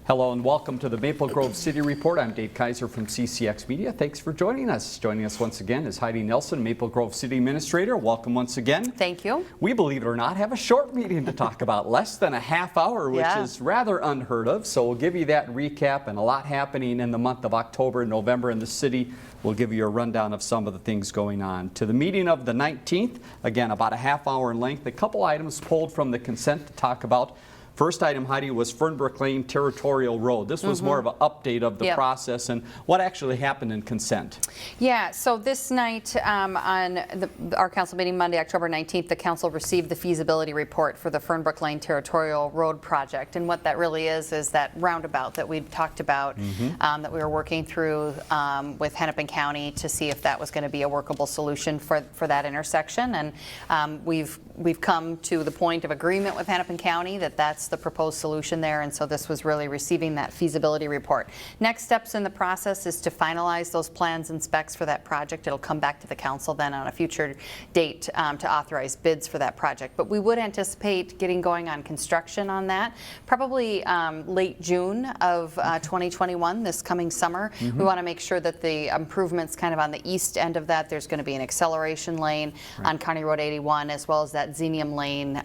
Hello and welcome to the Maple Grove City Report. I'm Dave Kaiser from CCX Media. Thanks for joining us. Joining us once again is Heidi Nelson, Maple Grove City Administrator. Welcome once again. Thank you. We, believe it or not, have a short meeting to talk about, less than a half hour, which is rather unheard of. So we'll give you that recap, and a lot happening in the month of October and November in the city. We'll give you a rundown of some of the things going on. To the meeting of the 19th, again, about a half hour in length, a couple items pulled from the consent to talk about. First item, Heidi, was Fernbrook Lane Territorial Road. This was more of an update of the process and what actually happened in consent. Yeah, so this night on our council meeting Monday, October 19th, the council received the feasibility report for the Fernbrook Lane Territorial Road project. And what that really is that roundabout that we talked about, that we were working through with Hennepin County to see if that was going to be a workable solution for that intersection. And we've come to the point of agreement with Hennepin County that that's the proposed solution there, and so this was really receiving that feasibility report. Next steps in the process is to finalize those plans and specs for that project. It'll come back to the council then on a future date to authorize bids for that project. But we would anticipate getting going on construction on that probably late June of 2021, this coming summer. We want to make sure that the improvements kind of on the east end of that, there's going to be an acceleration lane on County Road 81, as well as that Xenium Lane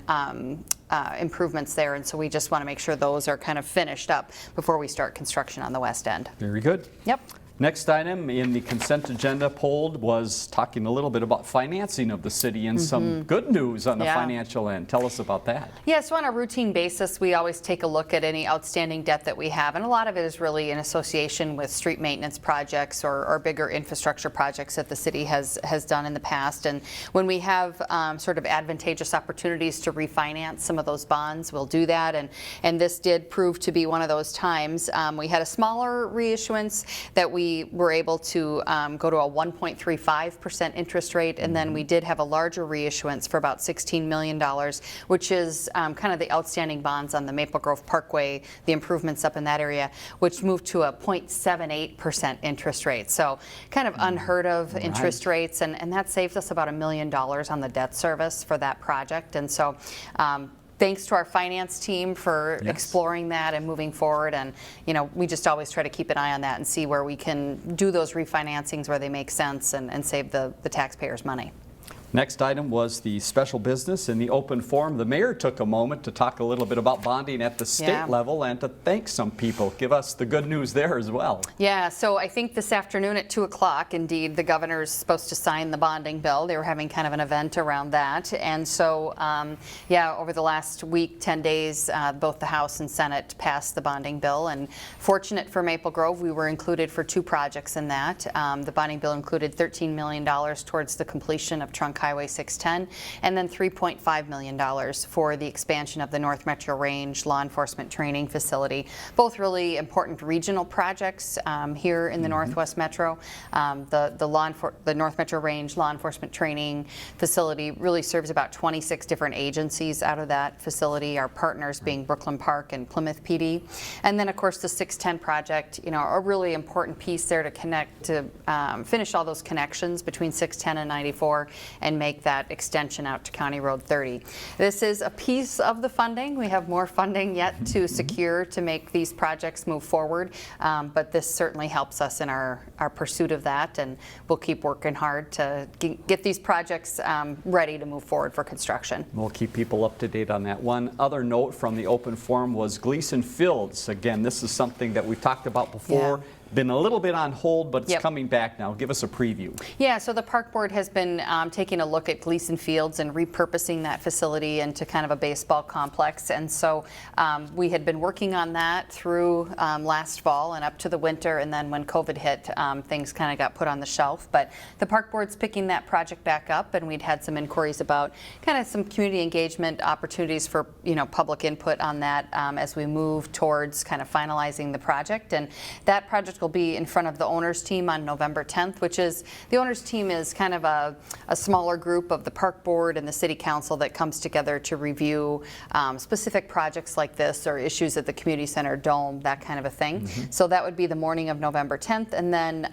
improvements there, and so we just want to make sure those are kind of finished up before we start construction on the west end. Very good. Yep. Next item in the consent agenda pulled was talking a little bit about financing of the city and some good news on the financial end. Tell us about that. Yeah, so on a routine basis, we always take a look at any outstanding debt that we have, and a lot of it is really in association with street maintenance projects or bigger infrastructure projects that the city has done in the past. And when we have sort of advantageous opportunities to refinance some of those bonds, we'll do that. And this did prove to be one of those times. We had a smaller reissuance that we were able to go to a 1.35% interest rate, and then we did have a larger reissuance for about $16 million, which is kind of the outstanding bonds on the Maple Grove Parkway, the improvements up in that area, which moved to a 0.78% interest rate. So kind of unheard of interest rates, and that saved us about $1 million on the debt service for that project. And so thanks to our finance team for exploring that and moving forward. And, you know, we just always try to keep an eye on that and see where we can do those refinancings where they make sense and save the taxpayers money. Next item was the special business in the open forum. The mayor took a moment to talk a little bit about bonding at the state level and to thank some people. Give us the good news there as well. Yeah, so I think this afternoon at 2 o'clock, indeed, the governor's supposed to sign the bonding bill. They were having kind of an event around that. And so, yeah, over the last week, 10 days, both the House and Senate passed the bonding bill. And fortunate for Maple Grove, we were included for 2 projects in that. The bonding bill included $13 million towards the completion of Trunk Highway 610, and then $3.5 million for the expansion of the North Metro Range Law Enforcement Training Facility. Both really important regional projects here in the Northwest Metro. The North Metro Range Law Enforcement Training Facility really serves about 26 different agencies out of that facility, our partners being Brooklyn Park and Plymouth PD. And then, of course, the 610 project, you know, a really important piece there to connect, to finish all those connections between 610 and 94 and make that extension out to County Road 30. This is a piece of the funding. We have more funding yet to secure to make these projects move forward, but this certainly helps us in our pursuit of that, and we'll keep working hard to get these projects ready to move forward for construction. We'll keep people up to date on that. One other note from the open forum was Gleason Fields. Again, this is something that we've talked about before. Been a little bit on hold, but it's coming back now. Give us a preview. Yeah, so the Park Board has been taking a look at Gleason Fields and repurposing that facility into kind of a baseball complex. And so we had been working on that through last fall and up to the winter, and then when COVID hit, things kind of got put on the shelf. But the Park Board's picking that project back up, and we'd had some inquiries about kind of some community engagement opportunities for, you know, public input on that as we move towards kind of finalizing the project. And that project will be in front of the owners team on November 10th, which is, the owners team is kind of a smaller group of the Park Board and the City Council that comes together to review specific projects like this or issues at the community center dome, that kind of a thing. So that would be the morning of November 10th, and then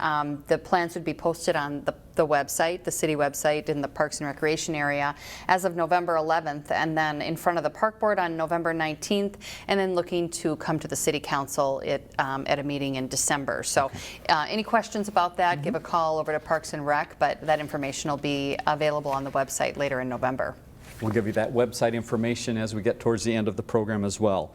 the plans would be posted on the website, the city website in the Parks and Recreation area as of November 11th, and then in front of the Park Board on November 19th, and then looking to come to the City Council at a meeting in December. So any questions about that, give a call over to Parks and Rec, but that information will be available on the website later in November. We'll give you that website information as we get towards the end of the program as well.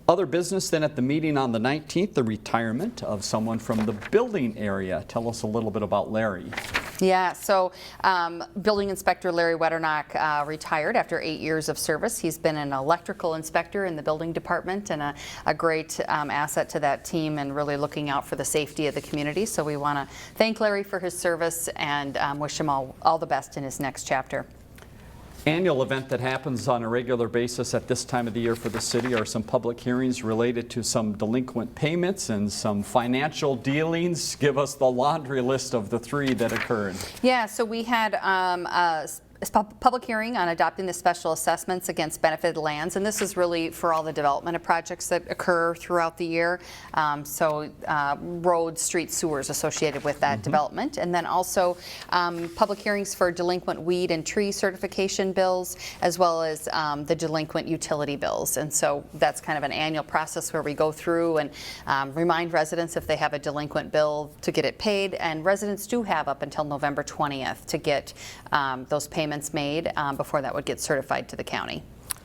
Other business then at the meeting on the 19th, the retirement of someone from the building area. Tell us a little bit about Larry. Yeah, so Building Inspector Larry Wetternock retired after 8 years of service. He's been an electrical inspector in the building department and a great asset to that team and really looking out for the safety of the community. So we want to thank Larry for his service and wish him all the best in his next chapter. Annual event that happens on a regular basis at this time of the year for the city are some public hearings related to some delinquent payments and some financial dealings. Give us the laundry list of the three that occurred. Yeah, so we had a public hearing on adopting the special assessments against benefited lands, and this is really for all the development of projects that occur throughout the year. Roads, streets, sewers associated with that development, and then also public hearings for delinquent weed and tree certification bills, as well as the delinquent utility bills. And so that's kind of an annual process where we go through and remind residents if they have a delinquent bill to get it paid, and residents do have up until November 20th to get those payments made before that would get certified to the county.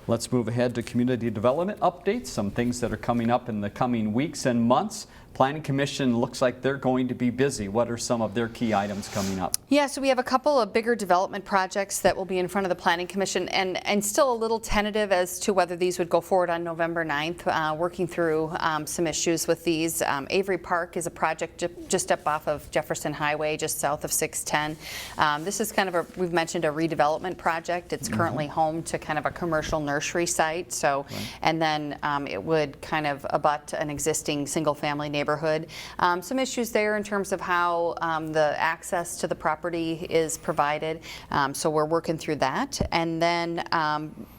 Let's move ahead to community development updates, some things that are coming up in the coming weeks and months. Planning Commission looks like they're going to be busy. What are some of their key items coming up? Yeah, so we have a couple of bigger development projects that will be in front of the Planning Commission, and still a little tentative as to whether these would go forward on November 9th, working through some issues with these. Avery Park is a project just up off of Jefferson Highway, just south of 610. This is kind of we've mentioned a redevelopment project. It's currently home to kind of a commercial nursery site, so, and then it would kind of abut an existing single-family neighborhood. Some issues there in terms of how the access to the property is provided, so we're working through that. And then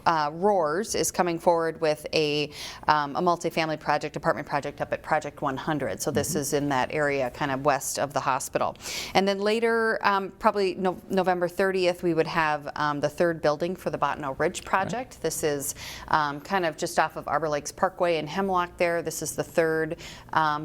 Roars is coming forward with a multifamily project, apartment project up at Project 100. So this is in that area kind of west of the hospital. And then later, probably November 30th, we would have the third building for the Bottineau Ridge project. This is kind of just off of Arbor Lakes Parkway in Hemlock there. This is the third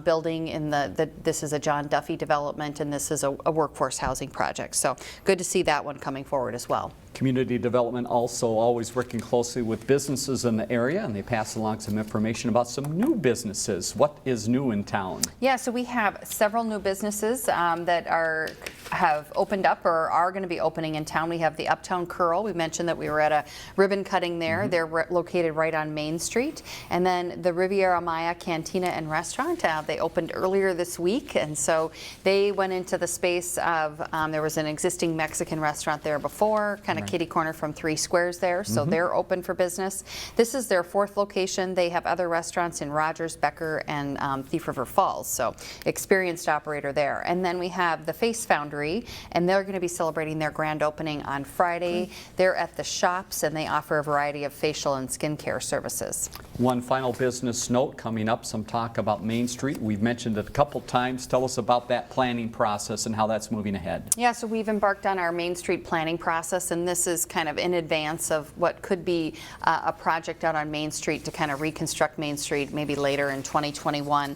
building in this is a John Duffy development, and this is a workforce housing project. So good to see that one coming forward as well. Community development also always working closely with businesses in the area, and they pass along some information about some new businesses. What is new in town? Yeah, so we have several new businesses that have opened up or are going to be opening in town. We have the Uptown Curl. We mentioned that we were at a ribbon cutting there. They're located right on Main Street. And then the Riviera Maya Cantina and Restaurant. They opened earlier this week, and so they went into the space of, there was an existing Mexican restaurant there before, kind of kitty corner from 3 Squares there, so they're open for business. This is their 4th location. They have other restaurants in Rogers, Becker, and Thief River Falls, so experienced operator there. And then we have the Face Foundry, and they're going to be celebrating their grand opening on Friday. They're at the Shops, and they offer a variety of facial and skincare services. One final business note coming up, some talk about Main Street. We've mentioned it a couple times. Tell us about that planning process and how that's moving ahead. Yeah, so we've embarked on our Main Street planning process, and this is kind of in advance of what could be a project out on Main Street to kind of reconstruct Main Street maybe later in 2021.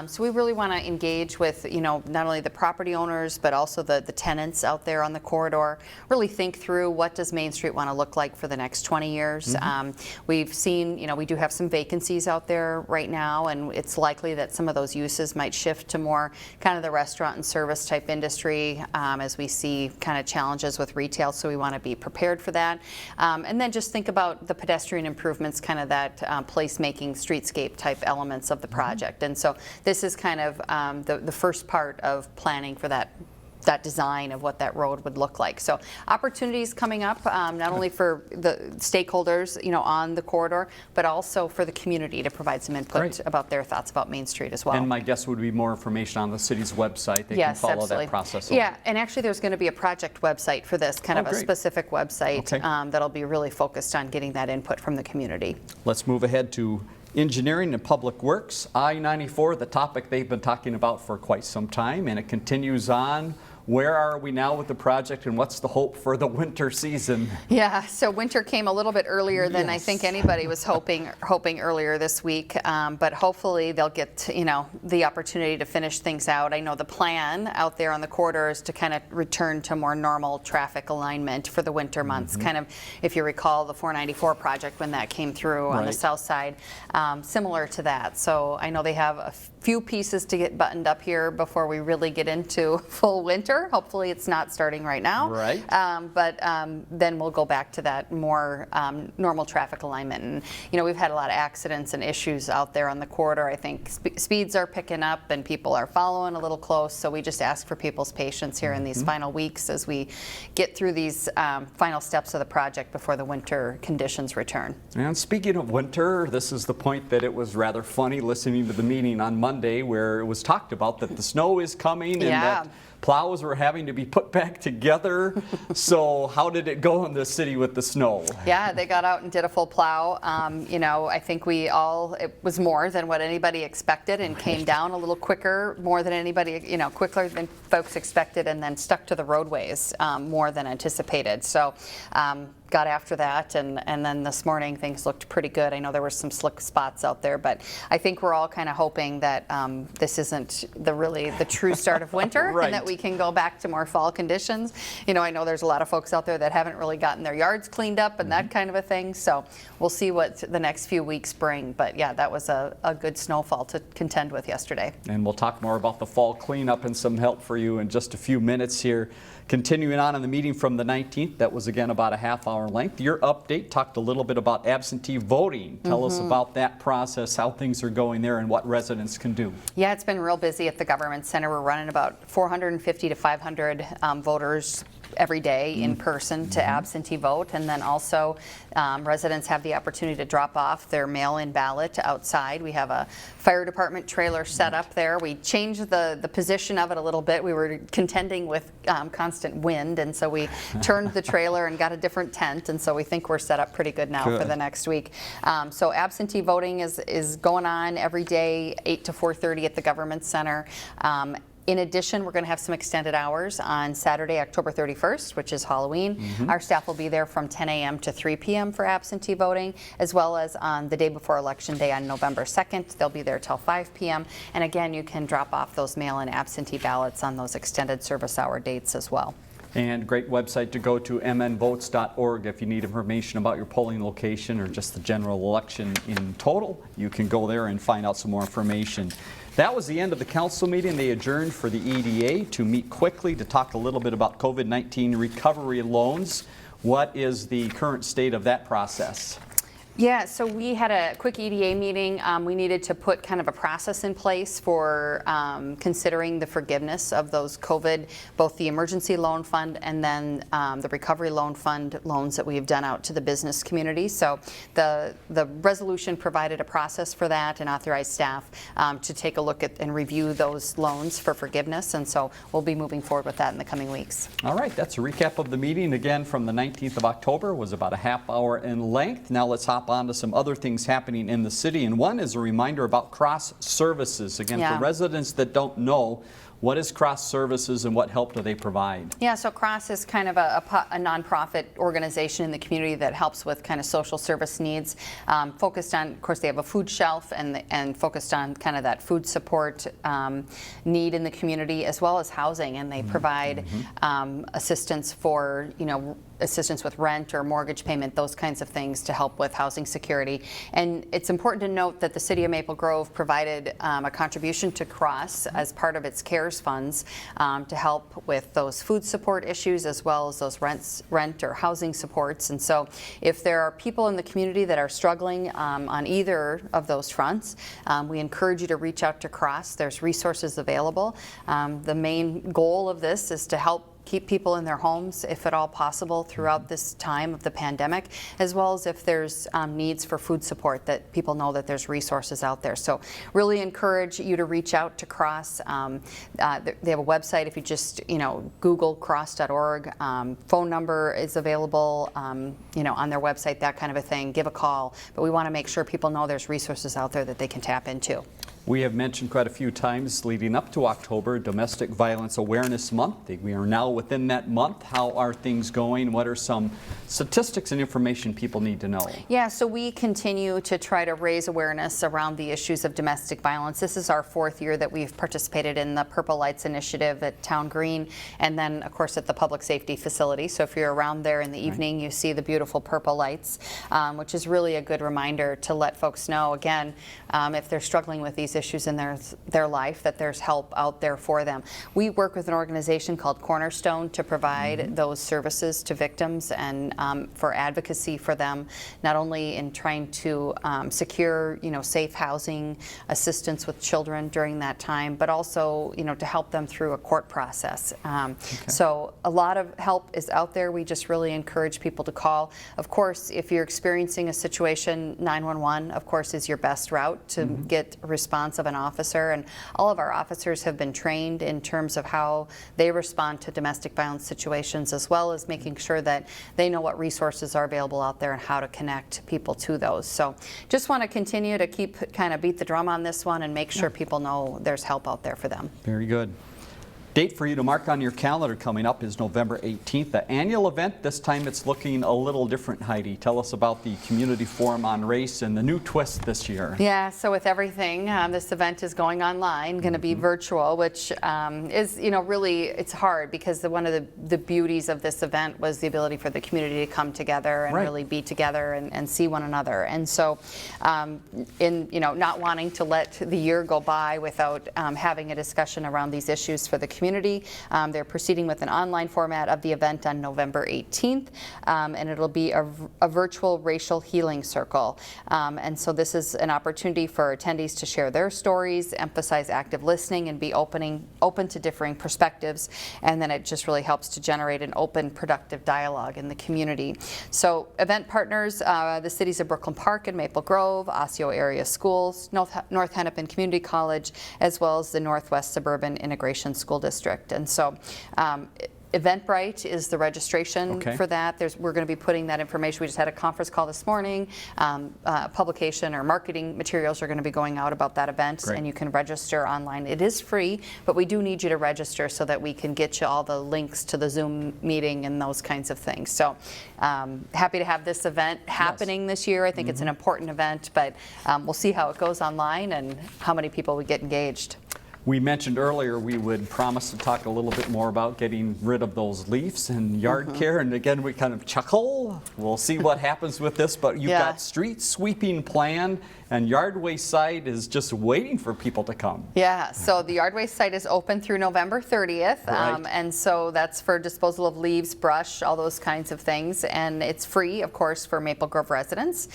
So we really want to engage with, not only the property owners, but also the tenants out there on the corridor. Really think through what does Main Street want to look like for the next 20 years. We've seen, we do have some vacancies out there right now, and it's likely that some of those uses might shift to more kind of the restaurant and service type industry as we see kind of challenges with retail, so we want to be prepared for that. And then just think about the pedestrian improvements, kind of that place-making, streetscape type elements of the project. And so this is kind of the first part of planning for that design of what that road would look like. So opportunities coming up, not only for the stakeholders, on the corridor, but also for the community to provide some input about their thoughts about Main Street as well. And my guess would be more information on the city's website. They can follow absolutely. That process. Yeah, and actually there's going to be a project website for this, kind of a specific website that'll be really focused on getting that input from the community. Let's move ahead to engineering and public works. I-94, the topic they've been talking about for quite some time, and it continues on. where are we now with the project, and what's the hope for the winter season? Yeah, so winter came a little bit earlier than I Yes. think anybody was hoping earlier this week, but hopefully they'll get, the opportunity to finish things out. I know the plan out there on the corridor is to kind of return to more normal traffic alignment for the winter months. Kind of, if you recall, the 494 project when that came through on the Right. south side, similar to that. So I know they have a few pieces to get buttoned up here before we really get into full winter. Hopefully it's not starting right now. Right. But then we'll go back to that more normal traffic alignment. And, we've had a lot of accidents and issues out there on the corridor. I think speeds are picking up and people are following a little close. So we just ask for people's patience here in these final weeks as we get through these final steps of the project before the winter conditions return. And speaking of winter, this is the point that it was rather funny listening to the meeting on Monday where it was talked about that the snow is coming and Yeah. that plows were having to be put back together. So how did it go in the city with the snow? Yeah, they got out and did a full plow. I think it was more than what anybody expected and came down a little quicker, more than anybody, quicker than folks expected, and then stuck to the roadways more than anticipated. So got after that, and then this morning things looked pretty good. I know there were some slick spots out there, but I think we're all kind of hoping that this isn't the true start of winter, Right. and that we can go back to more fall conditions. I know there's a lot of folks out there that haven't really gotten their yards cleaned up and that kind of a thing, so we'll see what the next few weeks bring. But yeah, that was a good snowfall to contend with yesterday. And we'll talk more about the fall cleanup and some help for you in just a few minutes here. Continuing on in the meeting from the 19th, that was again about a half-hour length. Your update talked a little bit about absentee voting. Tell us about that process, how things are going there, and what residents can do. Yeah, it's been real busy at the Government Center. We're running about 450 to 500 voters every day in person to absentee vote, and then also residents have the opportunity to drop off their mail-in ballot outside. We have a fire department trailer set up there. We changed the position of it a little bit. We were contending with constant wind, and so we turned the trailer and got a different tent, and so we think we're set up pretty good now for the next week. So absentee voting is going on every day, 8 to 4:30 at the Government Center. In addition, we're going to have some extended hours on Saturday, October 31st, which is Halloween. Our staff will be there from 10 a.m. to 3 p.m. for absentee voting, as well as on the day before Election Day on November 2nd. They'll be there till 5 p.m. And again, you can drop off those mail-in absentee ballots on those extended service hour dates as well. And great website to go to, mnvotes.org. If you need information about your polling location or just the general election in total, you can go there and find out some more information. That was the end of the council meeting. They adjourned for the EDA to meet quickly to talk a little bit about COVID-19 recovery loans. What is the current state of that process? Yeah, so we had a quick EDA meeting. We needed to put kind of a process in place for considering the forgiveness of those COVID, both the emergency loan fund and then the recovery loan fund loans that we have done out to the business community. So the resolution provided a process for that and authorized staff to take a look at and review those loans for forgiveness. And so we'll be moving forward with that in the coming weeks. All right, that's a recap of the meeting again from the 19th of October. It was about a half hour in length. Now let's hop on to some other things happening in the city, and one is a reminder about Cross Services. Again, for residents that don't know, what is Cross Services and what help do they provide? Yeah, so Cross is kind of a nonprofit organization in the community that helps with kind of social service needs, focused on, of course, they have a food shelf and focused on kind of that food support need in the community, as well as housing, and they provide assistance for, assistance with rent or mortgage payment, those kinds of things to help with housing security. And it's important to note that the City of Maple Grove provided a contribution to Cross as part of its CARES funds to help with those food support issues, as well as those rent or housing supports. And so if there are people in the community that are struggling on either of those fronts, we encourage you to reach out to Cross. There's resources available. The main goal of this is to help keep people in their homes, if at all possible, throughout this time of the pandemic, as well as if there's needs for food support, that people know that there's resources out there. So really encourage you to reach out to Cross. They have a website. If you just Google cross.org, phone number is available on their website, that kind of a thing. Give a call. But we want to make sure people know there's resources out there that they can tap into. We have mentioned quite a few times leading up to October, Domestic Violence Awareness Month. We are now within that month. How are things going? What are some statistics and information people need to know? Yeah, so we continue to try to raise awareness around the issues of domestic violence. This is our 4th year that we've participated in the Purple Lights Initiative at Town Green, and then of course at the Public Safety Facility. So if you're around there in the evening, you see the beautiful purple lights, which is really a good reminder to let folks know, again, if they're struggling with these issues in their life, that there's help out there for them. We work with an organization called Cornerstone to provide those services to victims and for advocacy for them, not only in trying to secure, safe housing, assistance with children during that time, but also, to help them through a court process. So a lot of help is out there. We just really encourage people to call. Of course, if you're experiencing a situation, 911, of course, is your best route to get a response of an officer, and all of our officers have been trained in terms of how they respond to domestic violence situations, as well as making sure that they know what resources are available out there and how to connect people to those. So just want to continue to beat the drum on this one and make sure people know there's help out there for them. Very good. Date for you to mark on your calendar coming up is November 18th, the annual event. This time it's looking a little different, Heidi. Tell us about the Community Forum on Race and the new twist this year. Yeah, so with everything, this event is going online, going to be virtual, which is, really, it's hard because one of the beauties of this event was the ability for the community to come together and really be together and see one another. And so, not wanting to let the year go by without having a discussion around these issues for the community. They're proceeding with an online format of the event on November 18th, and it'll be a virtual racial healing circle. And so this is an opportunity for attendees to share their stories, emphasize active listening, and be open to differing perspectives. And then it just really helps to generate an open, productive dialogue in the community. So event partners, the cities of Brooklyn Park and Maple Grove, Osseo Area Schools, North Hennepin Community College, as well as the Northwest Suburban Integration School District. And so Eventbrite is the registration for that. We're going to be putting that information. We just had a conference call this morning. Publication or marketing materials are going to be going out about that event, and you can register online. It is free, but we do need you to register so that we can get you all the links to the Zoom meeting and those kinds of things. So happy to have this event happening this year. I think it's an important event, but we'll see how it goes online and how many people we get engaged. We mentioned earlier we would promise to talk a little bit more about getting rid of those leaves and yard care, and again we kind of chuckle. We'll see what happens with this, but you've got street sweeping planned, and Yardway site is just waiting for people to come. Yeah, so the Yardway site is open through November 30th, and so that's for disposal of leaves, brush, all those kinds of things, and it's free, of course, for Maple Grove residents.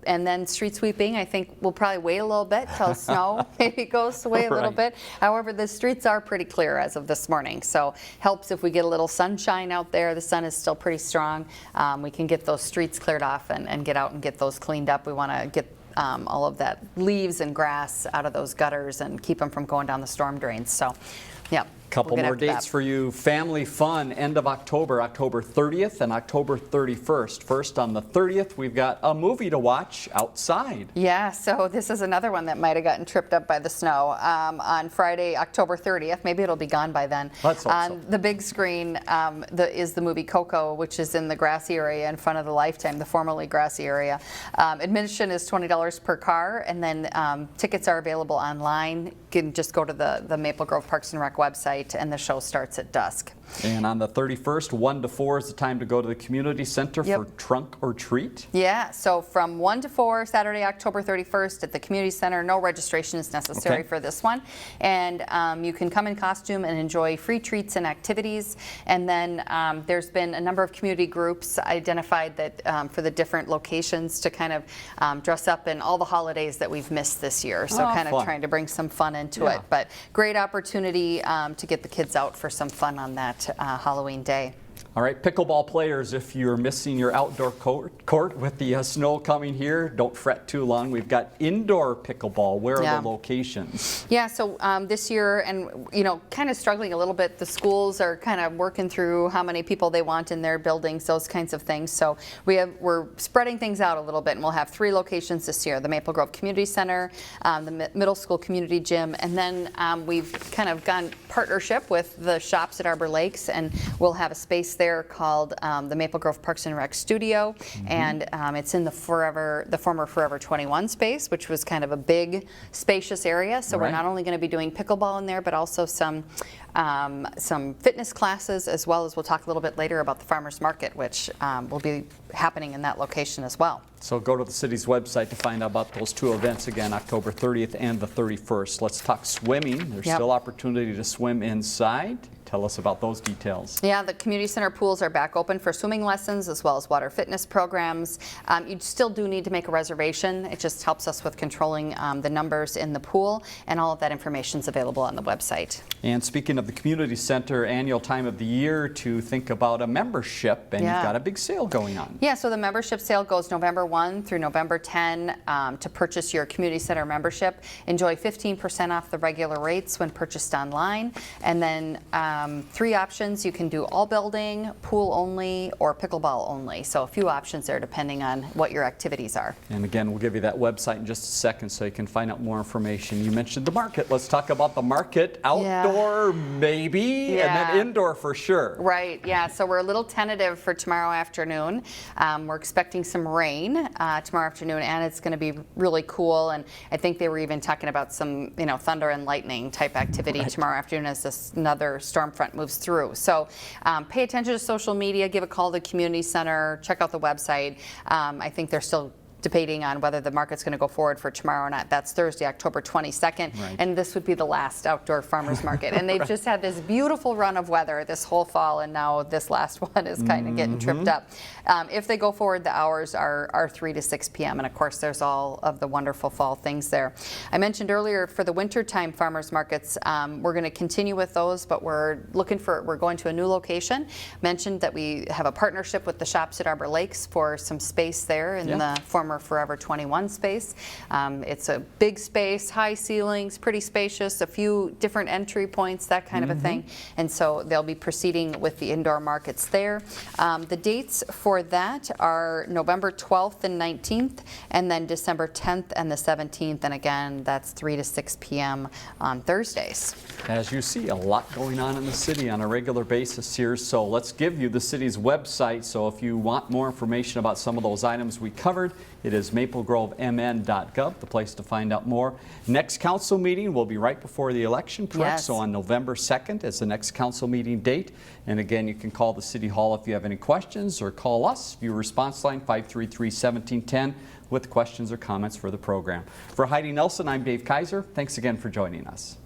And then street sweeping, I think we'll probably wait a little bit till snow maybe goes away a little bit. However, the streets are pretty clear as of this morning, so helps if we get a little sunshine out there. The sun is still pretty strong. We can get those streets cleared off and get out and get those cleaned up. We want to get all of that leaves and grass out of those gutters and keep them from going down the storm drains. So, yeah. Couple more dates for you. Family Fun, end of October, October 30th and October 31st. First, on the 30th, we've got a movie to watch outside. Yeah, so this is another one that might have gotten tripped up by the snow. On Friday, October 30th, maybe it'll be gone by then. Let's hope so. The big screen is the movie Coco, which is in the grassy area in front of the Lifetime, the formerly grassy area. Admission is $20 per car, and then tickets are available online. You can just go to the Maple Grove Parks and Rec website, and the show starts at dusk. And on the 31st, 1 to 4 is the time to go to the community center for trunk or treat. Yeah, so from 1 to 4, Saturday, October 31st at the community center. No registration is necessary for this one. And you can come in costume and enjoy free treats and activities. And then there's been a number of community groups identified that for the different locations to kind of dress up in all the holidays that we've missed this year. So kind of trying to bring some fun into it. But great opportunity to get the kids out for some fun on that Halloween day. All right, pickleball players, if you're missing your outdoor court with the snow coming here, don't fret too long. We've got indoor pickleball. Where are the locations? Yeah, so this year, and kind of struggling a little bit, the schools are kind of working through how many people they want in their buildings, those kinds of things. So we're spreading things out a little bit, and we'll have 3 locations this year: the Maple Grove Community Center, the middle school community gym, and then we've kind of gone partnership with the shops at Arbor Lakes, and we'll have a space there called the Maple Grove Parks and Rec Studio, and it's in the former Forever 21 space, which was kind of a big, spacious area. So we're not only going to be doing pickleball in there, but also some fitness classes, as well as we'll talk a little bit later about the farmers market, which will be happening in that location as well. So go to the city's website to find out about those 2 events again, October 30th and the 31st. Let's talk swimming. There's still opportunity to swim inside. Tell us about those details. Yeah, the community center pools are back open for swimming lessons as well as water fitness programs. You still do need to make a reservation. It just helps us with controlling the numbers in the pool, and all of that information is available on the website. And speaking of the community center, annual time of the year to think about a membership, and you've got a big sale going on. Yeah, so the membership sale goes November 1 through November 10 to purchase your community center membership. Enjoy 15% off the regular rates when purchased online, and then 3 options. You can do all building, pool only, or pickleball only. So a few options there depending on what your activities are. And again, we'll give you that website in just a second so you can find out more information. You mentioned the market. Let's talk about the market. Outdoor, maybe, and then indoor for sure. Right, yeah. So we're a little tentative for tomorrow afternoon. We're expecting some rain tomorrow afternoon, and it's going to be really cool. And I think they were even talking about some, thunder and lightning type activity tomorrow afternoon as another storm front moves through. So pay attention to social media, give a call to the community center, check out the website. I think they're still debating on whether the market's going to go forward for tomorrow or not. That's Thursday, October 22nd, and this would be the last outdoor farmers market. And they've just had this beautiful run of weather this whole fall, and now this last one is kind of getting tripped up. If they go forward, the hours are 3 to 6 p.m., and of course there's all of the wonderful fall things there. I mentioned earlier for the wintertime farmers markets, we're going to continue with those, but we're going to a new location. Mentioned that we have a partnership with the shops at Arbor Lakes for some space there in the former Forever 21 space. It's a big space, high ceilings, pretty spacious, a few different entry points, that kind of a thing. And so they'll be proceeding with the indoor markets there. The dates for that are November 12th and 19th, and then December 10th and the 17th. And again, that's 3 to 6 p.m. on Thursdays. As you see, a lot going on in the city on a regular basis here. So let's give you the city's website. So if you want more information about some of those items we covered, it is maplegrovemn.gov, the place to find out more. Next council meeting will be right before the election, correct? So on November 2nd is the next council meeting date. And again, you can call the City Hall if you have any questions, or call us, viewer response line 533-1710 with questions or comments for the program. For Heidi Nelson, I'm Dave Kaiser. Thanks again for joining us.